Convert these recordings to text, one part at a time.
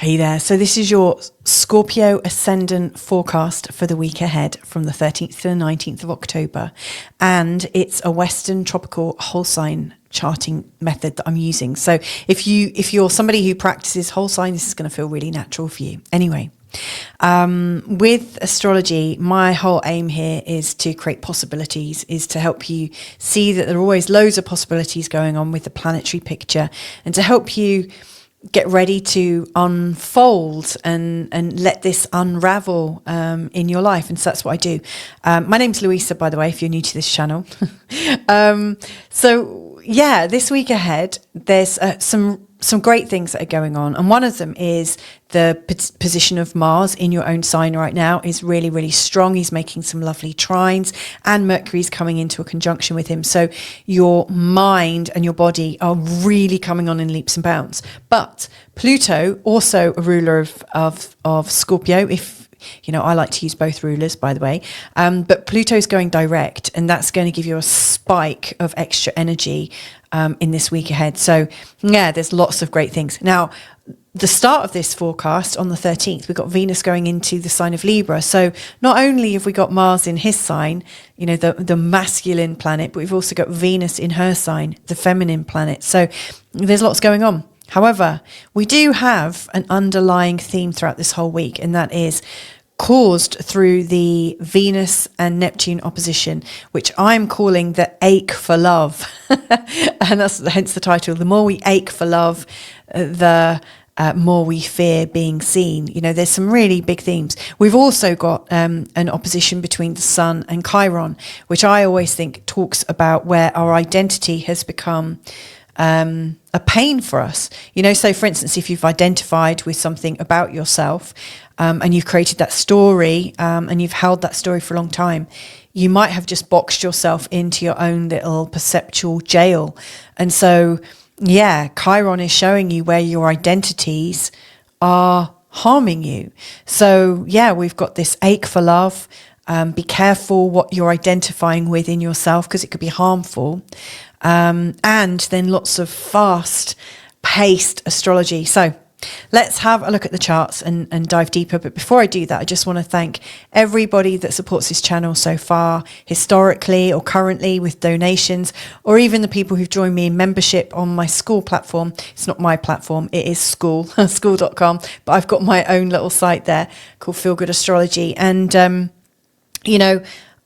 Hey there. So this is your Scorpio ascendant forecast for the week ahead from the 13th to the 19th of October. And it's a Western tropical whole sign charting method that I'm using. So if you're somebody who practices whole sign, this is going to feel really natural for you. Anyway, with astrology, my whole aim here is to create possibilities, is to help you see that there are always loads of possibilities going on with the planetary picture, and to help you get ready to unfold and let this unravel in your life. And so that's what I do. My name's Louisa, by the way, if you're new to this channel. So yeah, this week ahead, there's some great things that are going on. And one of them is the position of Mars in your own sign right now is really, really strong. He's making some lovely trines, and Mercury's coming into a conjunction with him. So your mind and your body are really coming on in leaps and bounds. But Pluto, also a ruler of Scorpio, if you know, I like to use both rulers, by the way. But Pluto's going direct, and that's going to give you a spike of extra energy in this week ahead. So yeah, there's lots of great things. Now, the start of this forecast on the 13th, we've got Venus going into the sign of Libra. So not only have we got Mars in his sign, you know, the masculine planet, but we've also got Venus in her sign, the feminine planet. So there's lots going on. However, we do have an underlying theme throughout this whole week, and that is caused through the Venus and Neptune opposition, which I'm calling the ache for love. And that's hence the title. The more we ache for love, the more we fear being seen. You know, there's some really big themes. We've also got an opposition between the Sun and Chiron, which I always think talks about where our identity has become a pain for us. You know, so for instance, if you've identified with something about yourself, and you've created that story, and you've held that story for a long time, you might have just boxed yourself into your own little perceptual jail. And so, yeah, Chiron is showing you where your identities are harming you. So, yeah, we've got this ache for love. Be careful what you're identifying with in yourself, because it could be harmful. And then lots of fast-paced astrology. So let's have a look at the charts and dive deeper. But before I do that, I just want to thank everybody that supports this channel so far, historically or currently with donations, or even the people who've joined me in membership on my school platform. It's not my platform, it is school, school.com. But I've got my own little site there called Feel Good Astrology. And, you know,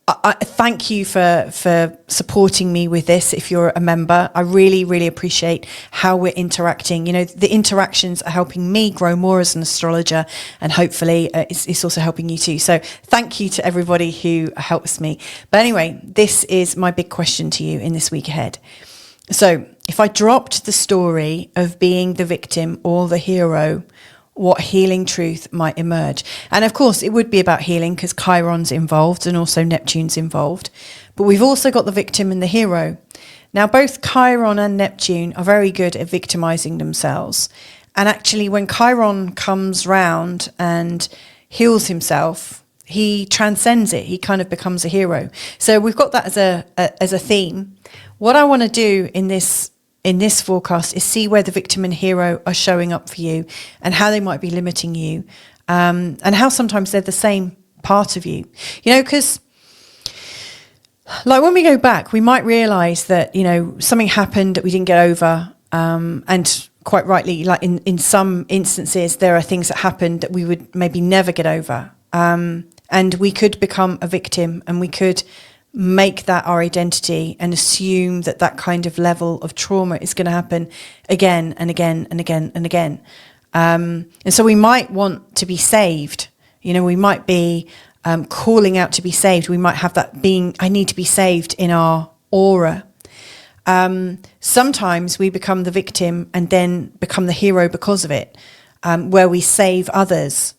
I thank you for supporting me with this. If you're a member, I really, really appreciate how we're interacting. You know, the interactions are helping me grow more as an astrologer, and hopefully it's also helping you too. So thank you to everybody who helps me. But anyway, this is my big question to you in this week ahead. So if I dropped the story of being the victim or the hero, what healing truth might emerge? And of course, it would be about healing because Chiron's involved and also Neptune's involved. But we've also got the victim and the hero. Now, both Chiron and Neptune are very good at victimizing themselves. And actually, when Chiron comes round and heals himself, he transcends it. He kind of becomes a hero. So we've got that as a theme. What I want to do in this forecast is see where the victim and hero are showing up for you, and how they might be limiting you, and how sometimes they're the same part of you. You know, because like when we go back, we might realize that, you know, something happened that we didn't get over, and quite rightly, like in some instances, there are things that happened that we would maybe never get over, and we could become a victim, and we could make that our identity and assume that that kind of level of trauma is going to happen again and again and again and again. And so we might want to be saved. You know, we might be calling out to be saved. We might have that being, I need to be saved, in our aura. Sometimes we become the victim and then become the hero because of it, where we save others.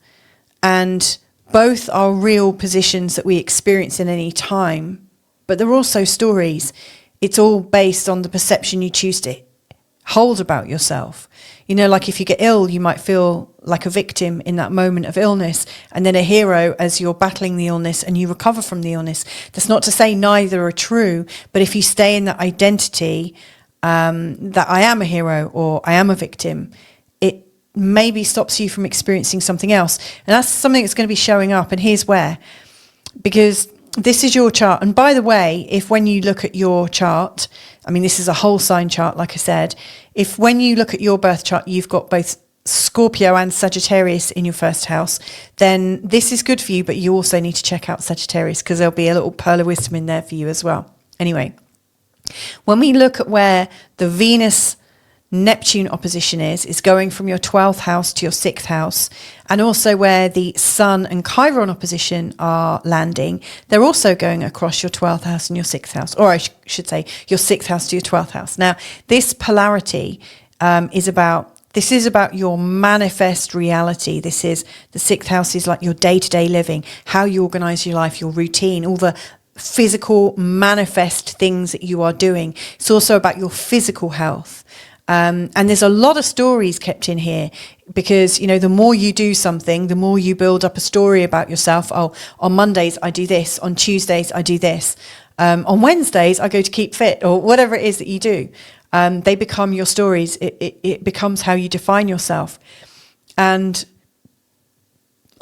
And both are real positions that we experience in any time, but they're also stories. It's all based on the perception you choose to hold about yourself. You know, like if you get ill, you might feel like a victim in that moment of illness, and then a hero as you're battling the illness and you recover from the illness. That's not to say neither are true, but if you stay in that identity, that I am a hero or I am a victim, maybe stops you from experiencing something else. And that's something that's going to be showing up. And here's where, because this is your chart. And by the way, if when you look at your chart, I mean, this is a whole sign chart, like I said, if when you look at your birth chart, you've got both Scorpio and Sagittarius in your first house, then this is good for you, but you also need to check out Sagittarius, because there'll be a little pearl of wisdom in there for you as well. Anyway, when we look at where the Venus Neptune opposition is going from your 12th house to your 6th house, and also where the Sun and Chiron opposition are landing, they're also going across your 12th house and your 6th house, or I should say your 6th house to your 12th house. Now, this polarity is about your manifest reality. This is the 6th house is like your day-to-day living, how you organize your life, your routine, all the physical manifest things that you are doing. It's also about your physical health. And there's a lot of stories kept in here, because, you know, the more you do something, the more you build up a story about yourself. Oh, on Mondays, I do this. On Tuesdays, I do this. On Wednesdays, I go to keep fit, or whatever it is that you do. They become your stories. It becomes how you define yourself. And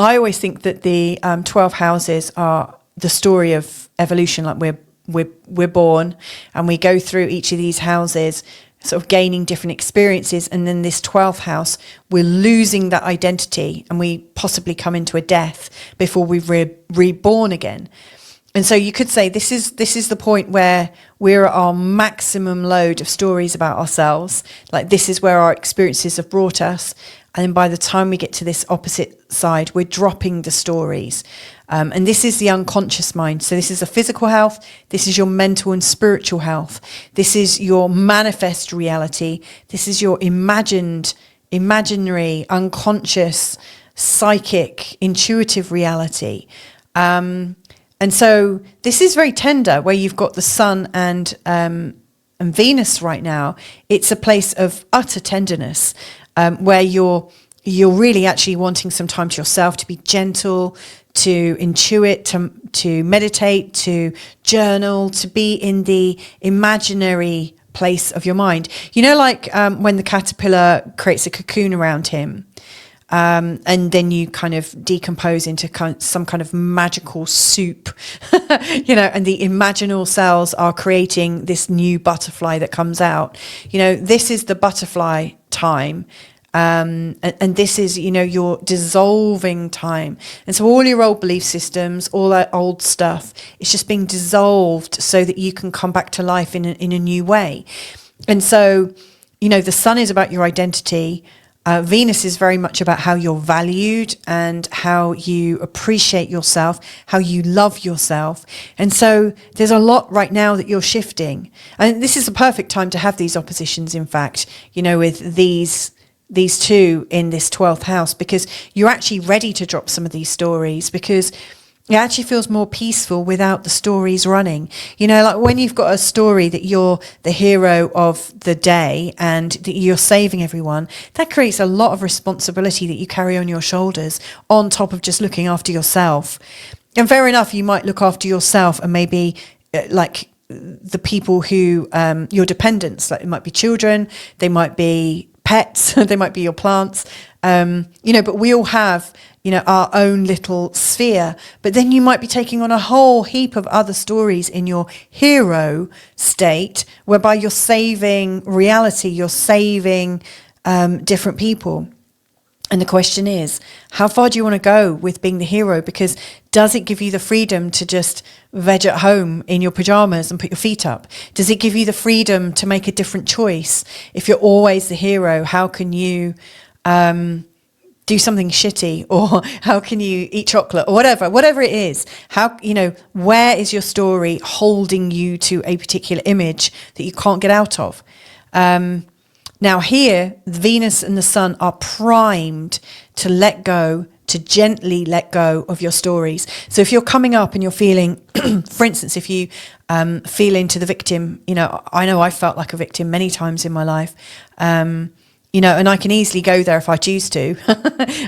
I always think that the 12 houses are the story of evolution. Like we're born and we go through each of these houses, sort of gaining different experiences. And then this 12th house, we're losing that identity, and we possibly come into a death before we're reborn again. And so you could say this is the point where we're at our maximum load of stories about ourselves. Like, this is where our experiences have brought us. And then by the time we get to this opposite side, we're dropping the stories. And this is the unconscious mind. So this is a physical health. This is your mental and spiritual health. This is your manifest reality. This is your imaginary, unconscious, psychic, intuitive reality. And so this is very tender, where you've got the Sun and Venus right now. It's a place of utter tenderness, where you're really actually wanting some time to yourself, to be gentle, to intuit, to meditate, to journal, to be in the imaginary place of your mind. You know, like when the caterpillar creates a cocoon around him, and then you kind of decompose into some kind of magical soup, you know, and the imaginal cells are creating this new butterfly that comes out. You know, this is the butterfly time. And this is, you know, your dissolving time. And so all your old belief systems, all that old stuff, it's just being dissolved so that you can come back to life in a new way. And so, you know, the Sun is about your identity. Venus is very much about how you're valued and how you appreciate yourself, how you love yourself. And so there's a lot right now that you're shifting. And this is a perfect time to have these oppositions, in fact, you know, with these two in this 12th house, because you're actually ready to drop some of these stories, because it actually feels more peaceful without the stories running. You know, like when you've got a story that you're the hero of the day and that you're saving everyone, that creates a lot of responsibility that you carry on your shoulders, on top of just looking after yourself. And fair enough, you might look after yourself and maybe like the people who, your dependents, like it might be children, they might be pets, they might be your plants, you know, but we all have, you know, our own little sphere. But then you might be taking on a whole heap of other stories in your hero state, whereby you're saving reality, you're saving different people. And the question is, how far do you want to go with being the hero? Because does it give you the freedom to just veg at home in your pajamas and put your feet up? Does it give you the freedom to make a different choice? If you're always the hero, how can you do something shitty? Or how can you eat chocolate or whatever it is? How, you know, where is your story holding you to a particular image that you can't get out of? Now here, Venus and the Sun are primed to let go, to gently let go of your stories. So if you're coming up and you're feeling, for instance, if you feel into the victim, you know I felt like a victim many times in my life, you know, and I can easily go there if I choose to,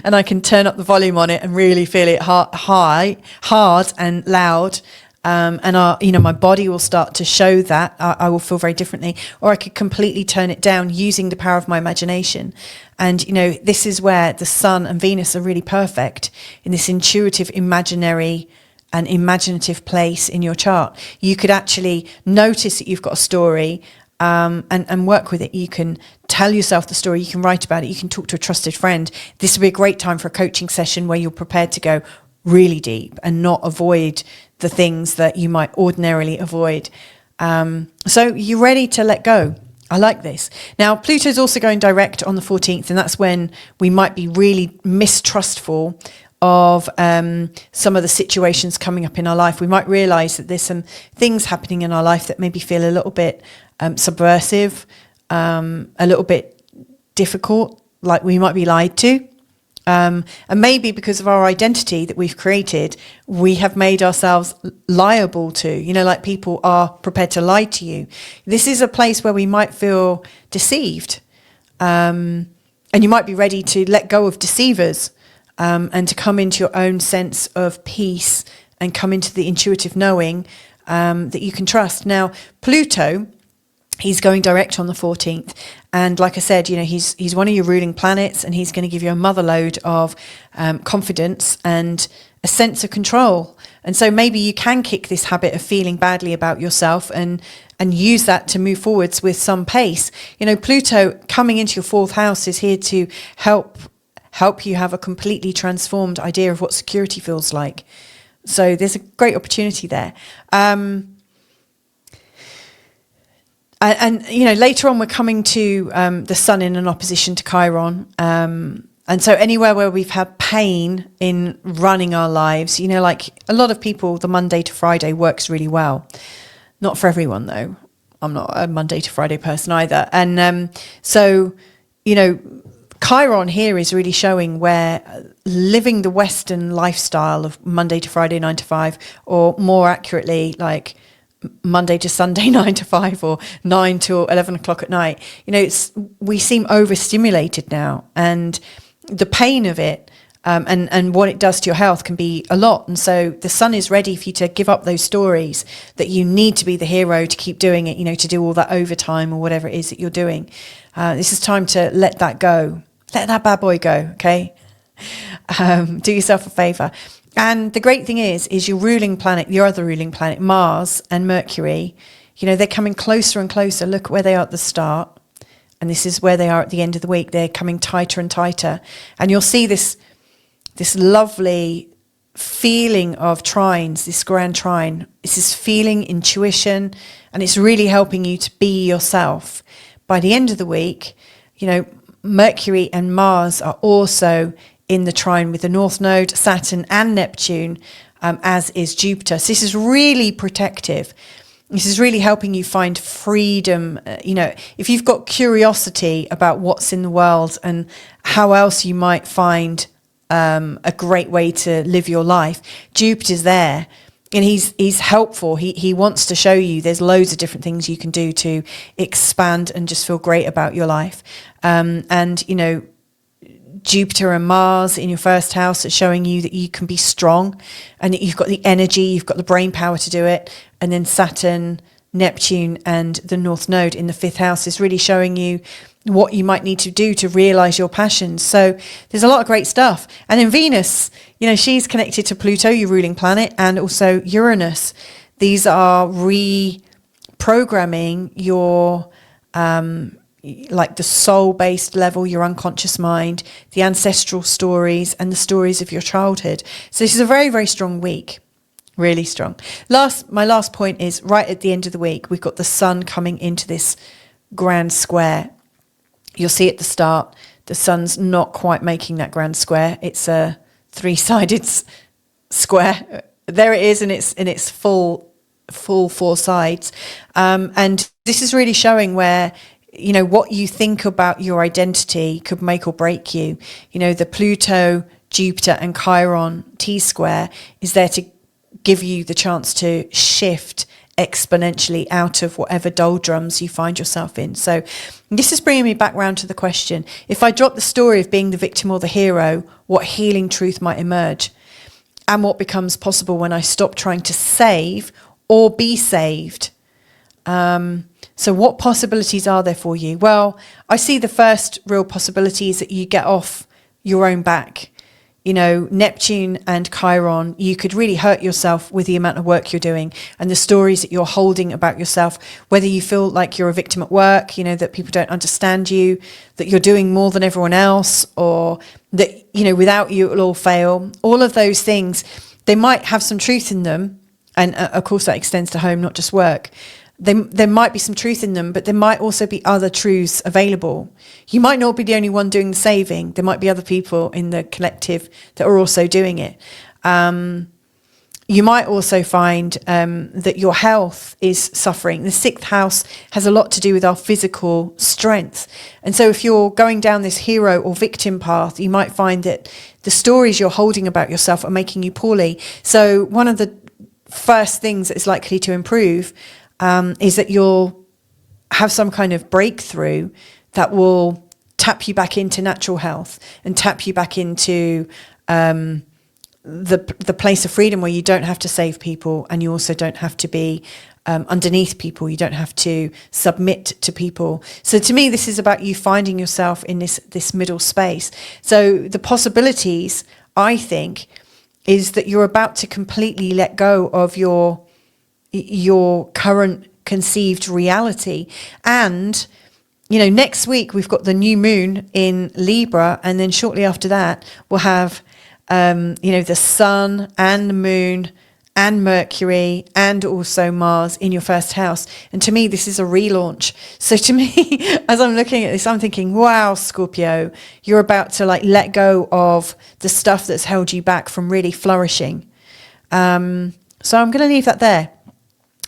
and I can turn up the volume on it and really feel it hard and loud. and my body will start to show that. I will feel very differently, or I could completely turn it down using the power of my imagination. And this is where the Sun and Venus are really perfect, in this intuitive, imaginary and imaginative place in your chart. You could actually notice that you've got a story, and work with it. You can tell yourself the story, you can write about it, you can talk to a trusted friend. This would be a great time for a coaching session where you're prepared to go really deep and not avoid the things that you might ordinarily avoid. So you're ready to let go. I like this. Now, Pluto's also going direct on the 14th, and that's when we might be really mistrustful of some of the situations coming up in our life. We might realise that there's some things happening in our life that maybe feel a little bit subversive, a little bit difficult, like we might be lied to. And maybe because of our identity that we've created, we have made ourselves liable to, like people are prepared to lie to you. This is a place where we might feel deceived. And you might be ready to let go of deceivers, and to come into your own sense of peace and come into the intuitive knowing that you can trust. Now, Pluto, he's going direct on the 14th. And like I said, he's one of your ruling planets, and he's going to give you a mother load of confidence and a sense of control. And so maybe you can kick this habit of feeling badly about yourself and use that to move forwards with some pace. Pluto coming into your 4th house is here to help you have a completely transformed idea of what security feels like. So there's a great opportunity there. And later on we're coming to the Sun in an opposition to Chiron. And so anywhere where we've had pain in running our lives, like a lot of people, the Monday to Friday works really well. Not for everyone, though. I'm not a Monday to Friday person either. And so, Chiron here is really showing where living the Western lifestyle of Monday to Friday, 9 to 5, or more accurately, like Monday to Sunday, 9 to 5, or 9 to 11 o'clock at night. We seem overstimulated now, and the pain of it and what it does to your health can be a lot. And so the Sun is ready for you to give up those stories that you need to be the hero to keep doing it, to do all that overtime or whatever it is that you're doing. This is time to let that go. Let that bad boy go, okay? Do yourself a favour. And the great thing is your ruling planet, your other ruling planet, Mars and Mercury, they're coming closer and closer. Look where they are at the start. And this is where they are at the end of the week. They're coming tighter and tighter. And you'll see this lovely feeling of trines, this grand trine. It's this feeling, intuition, and it's really helping you to be yourself. By the end of the week, Mercury and Mars are also in the trine with the North Node, Saturn and Neptune, as is Jupiter. So this is really protective. This is really helping you find freedom. If you've got curiosity about what's in the world and how else you might find a great way to live your life, Jupiter's there. And he's helpful. He wants to show you there's loads of different things you can do to expand and just feel great about your life. Jupiter and Mars in your 1st house are showing you that you can be strong and that you've got the energy, you've got the brain power to do it. And then Saturn, Neptune and the North Node in the 5th house is really showing you what you might need to do to realize your passions. So there's a lot of great stuff. And then Venus, she's connected to Pluto, your ruling planet, and also Uranus. These are reprogramming your like the soul-based level, your unconscious mind, the ancestral stories and the stories of your childhood. So this is a very, very strong week. Really strong. My last point is right at the end of the week, we've got the Sun coming into this grand square. You'll see at the start, the Sun's not quite making that grand square. It's a 3-sided square. There it is, and it's full 4 sides. And this is really showing where, what you think about your identity could make or break you. The Pluto, Jupiter and Chiron T-square is there to give you the chance to shift exponentially out of whatever doldrums you find yourself in. So this is bringing me back round to the question, if I drop the story of being the victim or the hero, what healing truth might emerge? and what becomes possible when I stop trying to save or be saved. So what possibilities are there for you? Well, I see the first real possibility is that you get off your own back. You know, Neptune and Chiron, you could really hurt yourself with the amount of work you're doing and the stories that you're holding about yourself, whether you feel like you're a victim at work, you know, that people don't understand you, that you're doing more than everyone else, or that, you know, without you, it'll all fail. All of those things, they might have some truth in them. And of course, that extends to home, not just work. There might be some truth in them, but there might also be other truths available. You might not be the only one doing the saving. There might be other people in the collective that are also doing it. You might also find that your health is suffering. The sixth house has a lot to do with our physical strength. And so if you're going down this hero or victim path, you might find that the stories you're holding about yourself are making you poorly. So one of the first things that is likely to improve is that you'll have some kind of breakthrough that will tap you back into natural health and tap you back into the place of freedom where you don't have to save people, and you also don't have to be underneath people. You don't have to submit to people. So to me, this is about you finding yourself in this middle space. So the possibilities, I think, is that you're about to completely let go of your current conceived reality. And, you know, next week we've got the new moon in Libra, and then shortly after that we'll have, you know, the sun and the moon and Mercury and also Mars in your first house. And to me, this is a relaunch. So to me, as I'm looking at this, I'm thinking, wow, Scorpio, you're about to like let go of the stuff that's held you back from really flourishing. So I'm going to leave that there.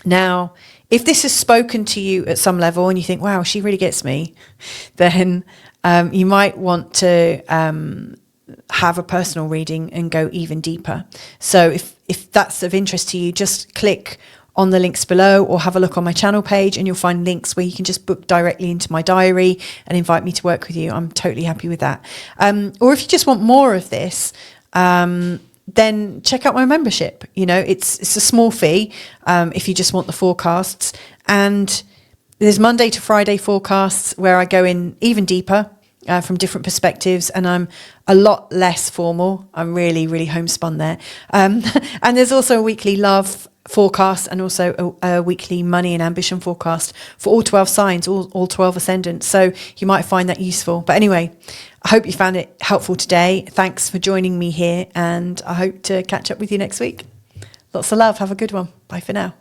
Now, if this has spoken to you at some level and you think, wow, she really gets me, then you might want to have a personal reading and go even deeper. So if that's of interest to you, just click on the links below or have a look on my channel page, and you'll find links where you can just book directly into my diary and invite me to work with you. I'm totally happy with that. Or if you just want more of this, then check out my membership. You know, it's a small fee if you just want the forecasts. And there's Monday to Friday forecasts where I go in even deeper from different perspectives, and I'm a lot less formal. I'm really, really homespun there. And there's also a weekly love forecast and also a weekly money and ambition forecast for all 12 signs, all 12 ascendants. So you might find that useful. But anyway, I hope you found it helpful today. Thanks for joining me here, and I hope to catch up with you next week. Lots of love. Have a good one. Bye for now.